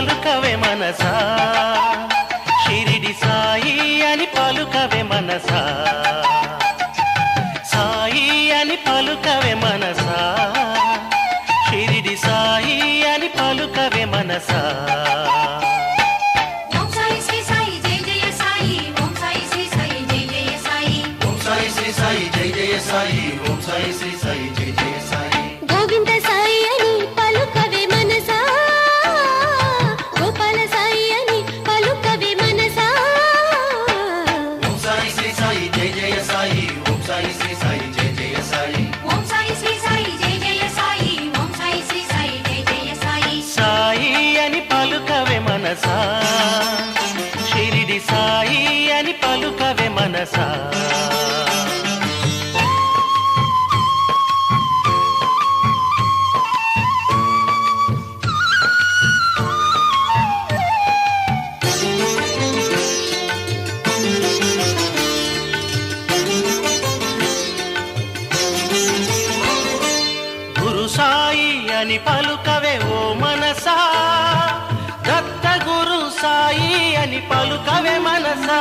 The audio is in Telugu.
పలుకవే మనసా షిరిడి సాయి అని పలుకవే మనసా సాయి అని పలుకవే మనసా షిరిడి సాయి అని పలుకవే మనసా ఓం సాయి శ్రీ సాయి జై జయ సాయి ఓం సాయి శ్రీ సాయి జై జయ సాయి ఓం సాయి శ్రీ సాయి జై జయ సాయి ఓం సాయి శ్రీ సాయి జై జయ సాయి గోవింద సాయి అని పలుకవే మనసా గోపాల సాయి అని పలుకవే మనసా ఓం సాయి శ్రీ సాయి జై జయ సాయి ఓం సాయి శ్రీ సాయి జై జయ సాయి ఓం సాయి శ్రీ సాయి జై జయ సాయి ఓం సాయి శ్రీ సాయి జై జయ సాయి సాయి అని పలుకవే మనసా షిరిడి సాయి అని పలుకవే మనసా గురు సాయి అని పలుకవే ఓ మనసా దత్త గురు సాయి అని పలుకవే మనసా